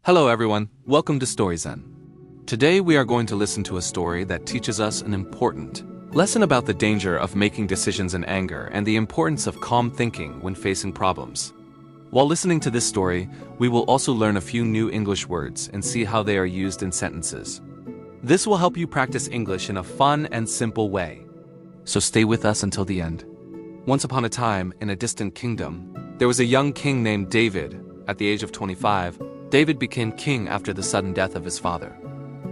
Hello everyone, welcome to StoryZen. Today we are going to listen to a story that teaches us an important lesson about the danger of making decisions in anger and the importance of calm thinking when facing problems. While listening to this story, we will also learn a few new English words and see how they are used in sentences. This will help you practice English in a fun and simple way. So stay with us until the end. Once upon a time, in a distant kingdom, there was a young king named David. At the age of 25, David became king after the sudden death of his father.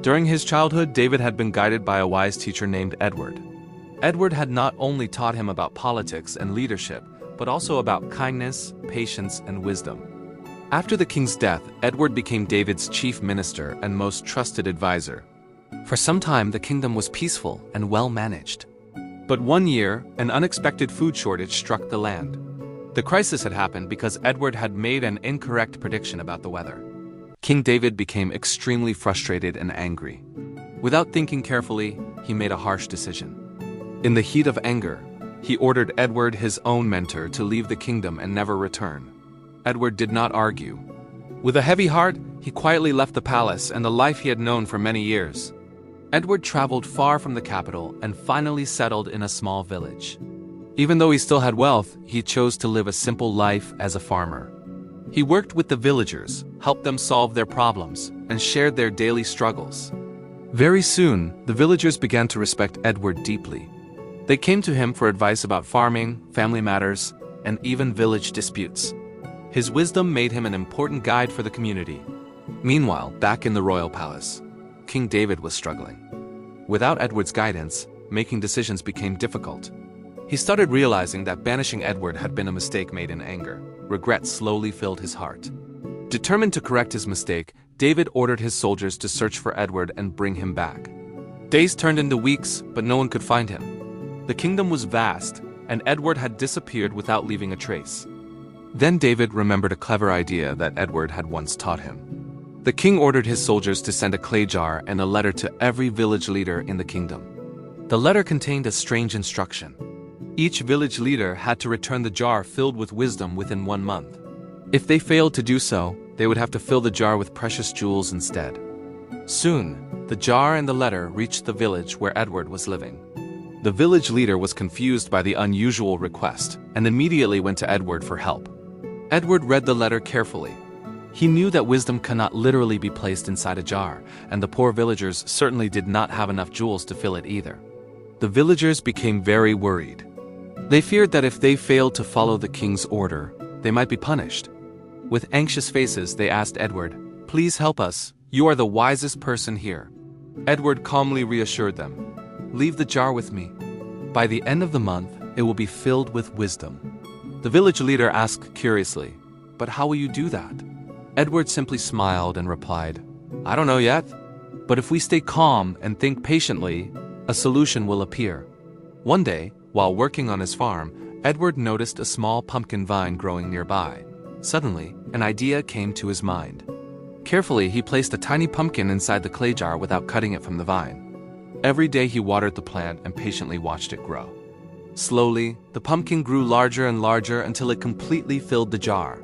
During his childhood, David had been guided by a wise teacher named Edward. Edward had not only taught him about politics and leadership, but also about kindness, patience, and wisdom. After the king's death, Edward became David's chief minister and most trusted advisor. For some time, the kingdom was peaceful and well managed. But one year, an unexpected food shortage struck the land. The crisis had happened because Edward had made an incorrect prediction about the weather. King David became extremely frustrated and angry. Without thinking carefully, he made a harsh decision. In the heat of anger, he ordered Edward, his own mentor, to leave the kingdom and never return. Edward did not argue. With a heavy heart, he quietly left the palace and the life he had known for many years. Edward traveled far from the capital and finally settled in a small village. Even though he still had wealth, he chose to live a simple life as a farmer. He worked with the villagers, helped them solve their problems, and shared their daily struggles. Very soon, the villagers began to respect Edward deeply. They came to him for advice about farming, family matters, and even village disputes. His wisdom made him an important guide for the community. Meanwhile, back in the royal palace, King David was struggling. Without Edward's guidance, making decisions became difficult. He started realizing that banishing Edward had been a mistake made in anger. Regret slowly filled his heart. Determined to correct his mistake, David ordered his soldiers to search for Edward and bring him back. Days turned into weeks, but no one could find him. The kingdom was vast, and Edward had disappeared without leaving a trace. Then David remembered a clever idea that Edward had once taught him. The king ordered his soldiers to send a clay jar and a letter to every village leader in the kingdom. The letter contained a strange instruction. Each village leader had to return the jar filled with wisdom within 1 month. If they failed to do so, they would have to fill the jar with precious jewels instead. Soon, the jar and the letter reached the village where Edward was living. The village leader was confused by the unusual request and immediately went to Edward for help. Edward read the letter carefully. He knew that wisdom cannot literally be placed inside a jar, and the poor villagers certainly did not have enough jewels to fill it either. The villagers became very worried. They feared that if they failed to follow the king's order, they might be punished. With anxious faces, they asked Edward, "Please help us. You are the wisest person here." Edward calmly reassured them, "Leave the jar with me. By the end of the month, it will be filled with wisdom." The village leader asked curiously, "But how will you do that?" Edward simply smiled and replied, "I don't know yet. But if we stay calm and think patiently, a solution will appear." One day, while working on his farm, Edward noticed a small pumpkin vine growing nearby. Suddenly, an idea came to his mind. Carefully, he placed a tiny pumpkin inside the clay jar without cutting it from the vine. Every day he watered the plant and patiently watched it grow. Slowly, the pumpkin grew larger and larger until it completely filled the jar.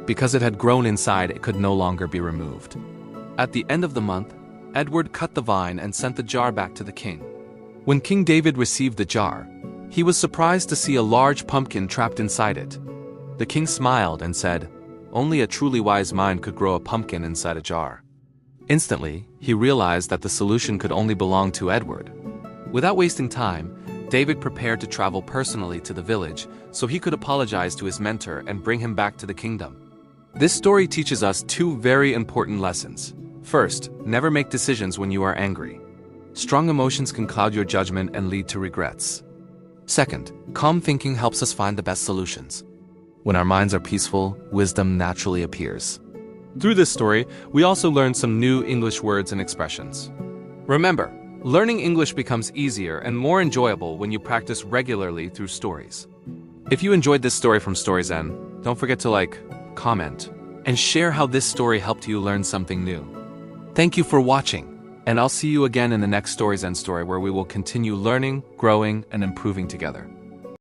Because it had grown inside, it could no longer be removed. At the end of the month, Edward cut the vine and sent the jar back to the king. When King David received the jar, he was surprised to see a large pumpkin trapped inside it. The king smiled and said, "Only a truly wise mind could grow a pumpkin inside a jar." Instantly, he realized that the solution could only belong to Edward. Without wasting time, David prepared to travel personally to the village so he could apologize to his mentor and bring him back to the kingdom. This story teaches us two very important lessons. First, never make decisions when you are angry. Strong emotions can cloud your judgment and lead to regrets. Second, calm thinking helps us find the best solutions. When our minds are peaceful, wisdom naturally appears. Through this story, we also learned some new English words and expressions. Remember, learning English becomes easier and more enjoyable when you practice regularly through stories. If you enjoyed this story from StoryZen, don't forget to like, comment, and share how this story helped you learn something new. Thank you for watching, and I'll see you again in the next StoryZen story where we will continue learning, growing, and improving together.